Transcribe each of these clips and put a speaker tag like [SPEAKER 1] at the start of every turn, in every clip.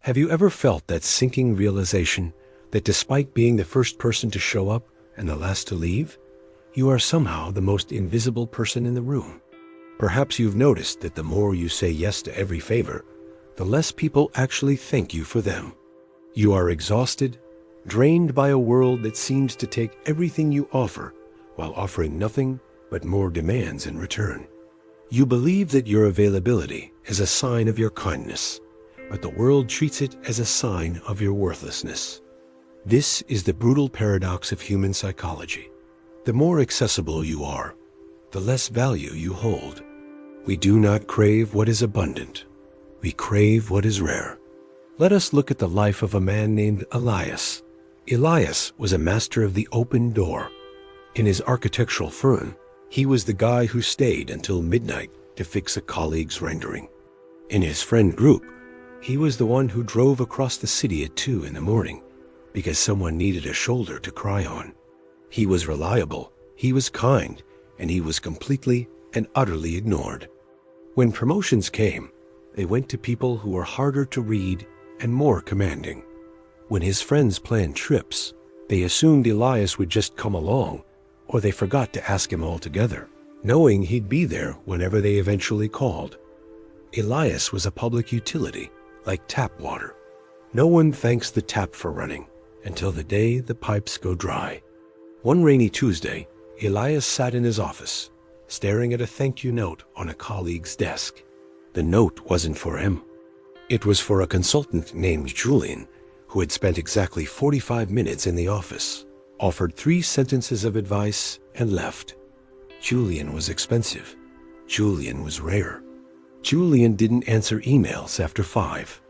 [SPEAKER 1] Have you ever felt that sinking realization that despite being the first person to show up and the last to leave, you are somehow the most invisible person in the room? Perhaps you've noticed that the more you say yes to every favor, the less people actually thank you for them. You are exhausted, drained by a world that seems to take everything you offer while offering nothing but more demands in return. You believe that your availability is a sign of your kindness, but the world treats it as a sign of your worthlessness. This is the brutal paradox of human psychology. The more accessible you are, the less value you hold. We do not crave what is abundant. We crave what is rare. Let us look at the life of a man named Elias. Elias was a master of the open door. In his architectural firm, he was the guy who stayed until midnight to fix a colleague's rendering. In his friend group, he was the one who drove across the city at 2 a.m. because someone needed a shoulder to cry on. He was reliable, he was kind, and he was completely and utterly ignored. When promotions came, they went to people who were harder to read and more commanding. When his friends planned trips, they assumed Elias would just come along, or they forgot to ask him altogether, knowing he'd be there whenever they eventually called. Elias was a public utility, like tap water. No one thanks the tap for running until the day the pipes go dry. One rainy Tuesday, Elias sat in his office, staring at a thank you note on a colleague's desk. The note wasn't for him. It was for a consultant named Julian, who had spent exactly 45 minutes in the office, offered 3 sentences of advice, and left. Julian was expensive. Julian was rare. Julian didn't answer emails after 5.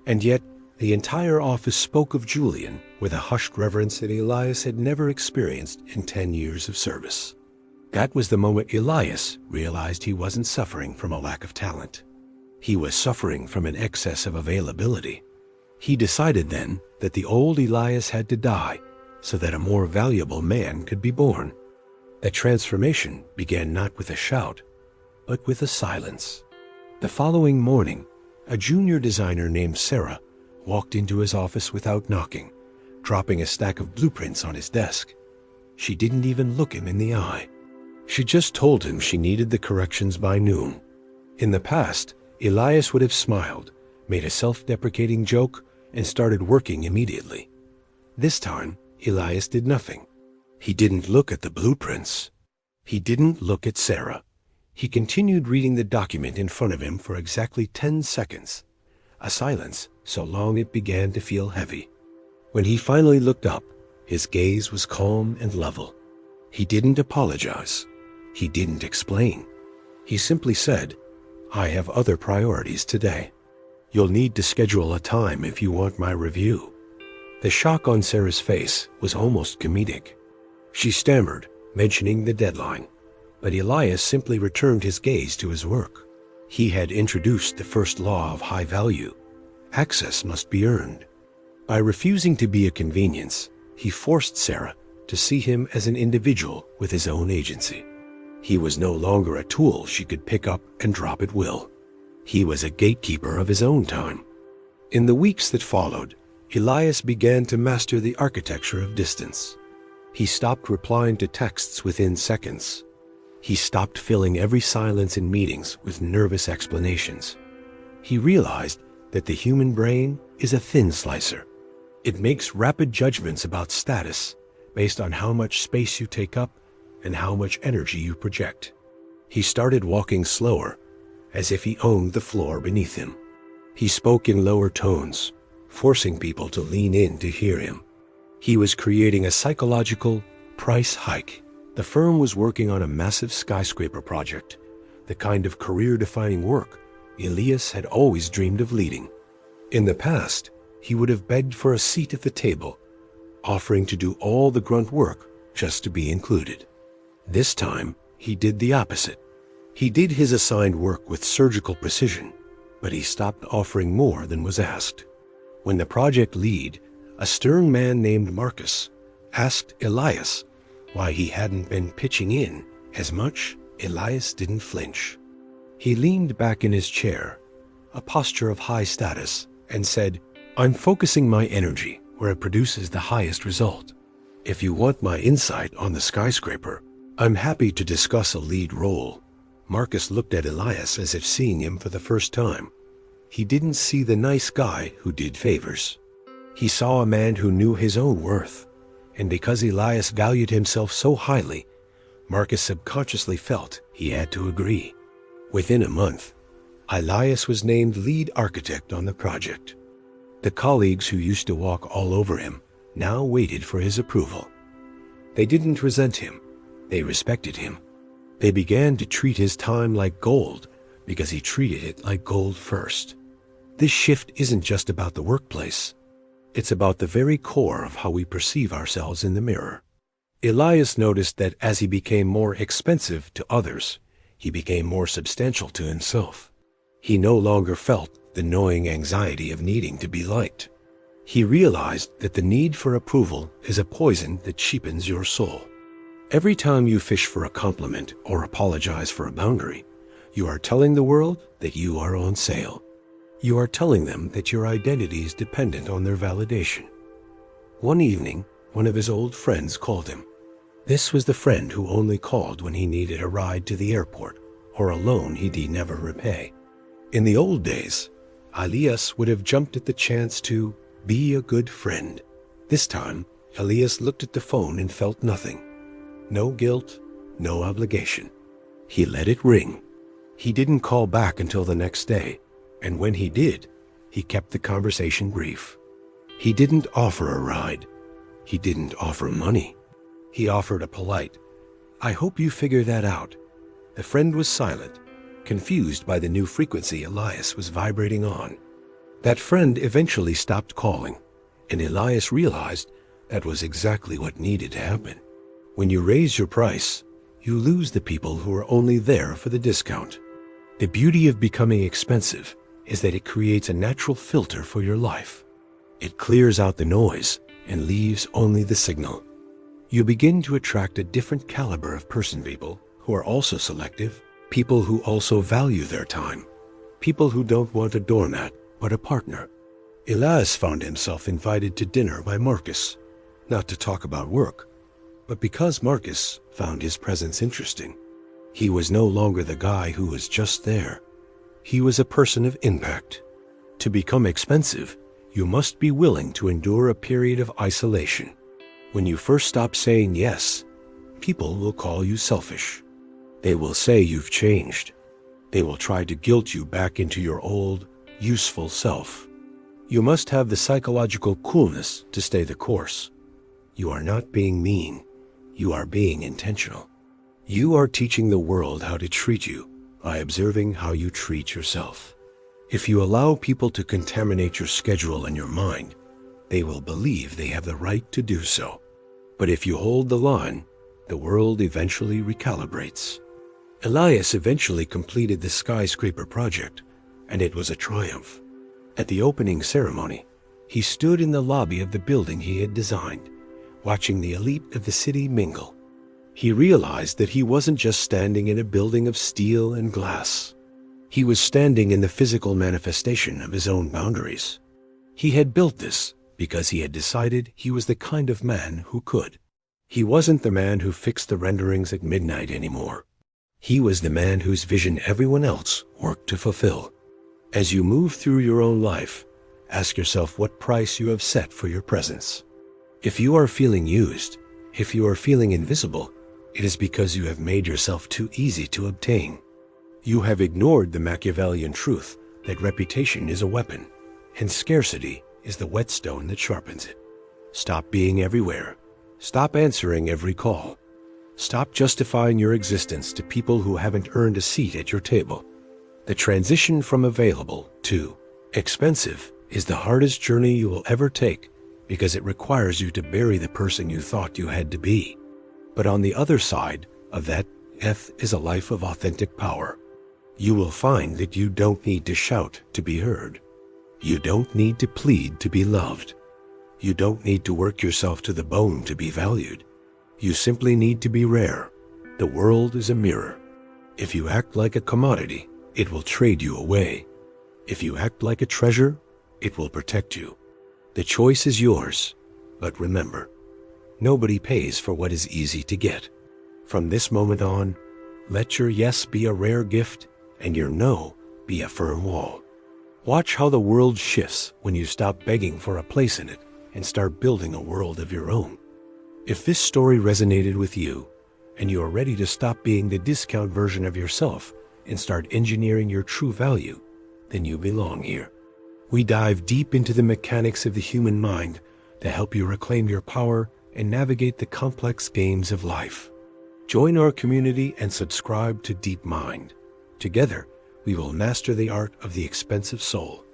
[SPEAKER 1] And yet, the entire office spoke of Julian with a hushed reverence that Elias had never experienced in 10 years of service. That was the moment Elias realized he wasn't suffering from a lack of talent. He was suffering from an excess of availability. He decided then that the old Elias had to die so that a more valuable man could be born. That transformation began not with a shout, but with a silence. The following morning, a junior designer named Sarah walked into his office without knocking, dropping a stack of blueprints on his desk. She didn't even look him in the eye. She just told him she needed the corrections by noon. In the past, Elias would have smiled, made a self-deprecating joke, and started working immediately. This time, Elias did nothing. He didn't look at the blueprints. He didn't look at Sarah. He continued reading the document in front of him for exactly 10 seconds, a silence so long it began to feel heavy. When he finally looked up, his gaze was calm and level. He didn't apologize. He didn't explain. He simply said, "I have other priorities today. You'll need to schedule a time if you want my review." The shock on Sarah's face was almost comedic. She stammered, mentioning the deadline. But Elias simply returned his gaze to his work. He had introduced the first law of high value. Access must be earned. By refusing to be a convenience, he forced Sarah to see him as an individual with his own agency. He was no longer a tool she could pick up and drop at will. He was a gatekeeper of his own time. In the weeks that followed, Elias began to master the architecture of distance. He stopped replying to texts within seconds. He stopped filling every silence in meetings with nervous explanations. He realized that the human brain is a thin slicer. It makes rapid judgments about status based on how much space you take up and how much energy you project. He started walking slower, as if he owned the floor beneath him. He spoke in lower tones, forcing people to lean in to hear him. He was creating a psychological price hike. The firm was working on a massive skyscraper project, the kind of career-defining work Elias had always dreamed of leading. In the past, he would have begged for a seat at the table, offering to do all the grunt work just to be included. This time, he did the opposite. He did his assigned work with surgical precision, but he stopped offering more than was asked. When the project lead, a stern man named Marcus, asked Elias why he hadn't been pitching in as much, Elias didn't flinch. He leaned back in his chair, a posture of high status, and said, I'm focusing my energy where it produces the highest result. If you want my insight on the skyscraper, I'm happy to discuss a lead role. Marcus looked at Elias as if seeing him for the first time. He didn't see the nice guy who did favors. He saw a man who knew his own worth. And because Elias valued himself so highly, Marcus subconsciously felt he had to agree. Within a month, Elias was named lead architect on the project. The colleagues who used to walk all over him now waited for his approval. They didn't resent him. They respected him. They began to treat his time like gold because he treated it like gold first. This shift isn't just about the workplace. It's about the very core of how we perceive ourselves in the mirror. Elias noticed that as he became more expensive to others, he became more substantial to himself. He no longer felt the gnawing anxiety of needing to be liked. He realized that the need for approval is a poison that cheapens your soul. Every time you fish for a compliment or apologize for a boundary, you are telling the world that you are on sale. You are telling them that your identity is dependent on their validation. One evening, one of his old friends called him. This was the friend who only called when he needed a ride to the airport or a loan he'd never repay. In the old days, Elias would have jumped at the chance to be a good friend. This time, Elias looked at the phone and felt nothing. No guilt, no obligation. He let it ring. He didn't call back until the next day, and when he did, he kept the conversation brief. He didn't offer a ride. He didn't offer money. He offered a polite, "I hope you figure that out." The friend was silent, confused by the new frequency Elias was vibrating on. That friend eventually stopped calling, and Elias realized that was exactly what needed to happen. When you raise your price, you lose the people who are only there for the discount. The beauty of becoming expensive is that it creates a natural filter for your life. It clears out the noise and leaves only the signal. You begin to attract a different caliber of people who are also selective, people who also value their time, people who don't want a doormat but a partner. Elias found himself invited to dinner by Marcus, not to talk about work, but because Marcus found his presence interesting. He was no longer the guy who was just there. He was a person of impact. To become expensive, you must be willing to endure a period of isolation. When you first stop saying yes, people will call you selfish. They will say you've changed. They will try to guilt you back into your old, useful self. You must have the psychological coolness to stay the course. You are not being mean. You are being intentional. You are teaching the world how to treat you by observing how you treat yourself. If you allow people to contaminate your schedule and your mind, they will believe they have the right to do so. But if you hold the line, the world eventually recalibrates. Elias eventually completed the skyscraper project, and it was a triumph. At the opening ceremony, he stood in the lobby of the building he had designed, watching the elite of the city mingle. He realized that he wasn't just standing in a building of steel and glass. He was standing in the physical manifestation of his own boundaries. He had built this because he had decided he was the kind of man who could. He wasn't the man who fixed the renderings at midnight anymore. He was the man whose vision everyone else worked to fulfill. As you move through your own life, ask yourself what price you have set for your presence. If you are feeling used, if you are feeling invisible, it is because you have made yourself too easy to obtain. You have ignored the Machiavellian truth that reputation is a weapon, and scarcity is the whetstone that sharpens it. Stop being everywhere. Stop answering every call. Stop justifying your existence to people who haven't earned a seat at your table. The transition from available to expensive is the hardest journey you will ever take because it requires you to bury the person you thought you had to be. But on the other side of that death is a life of authentic power. You will find that you don't need to shout to be heard. You don't need to plead to be loved. You don't need to work yourself to the bone to be valued. You simply need to be rare. The world is a mirror. If you act like a commodity, it will trade you away. If you act like a treasure, it will protect you. The choice is yours, but remember, nobody pays for what is easy to get. From this moment on, let your yes be a rare gift and your no be a firm wall. Watch how the world shifts when you stop begging for a place in it and start building a world of your own. If this story resonated with you and you are ready to stop being the discount version of yourself and start engineering your true value, then you belong here. We dive deep into the mechanics of the human mind to help you reclaim your power and navigate the complex games of life. Join our community and subscribe to Deep Mind. Together, we will master the art of the expensive soul.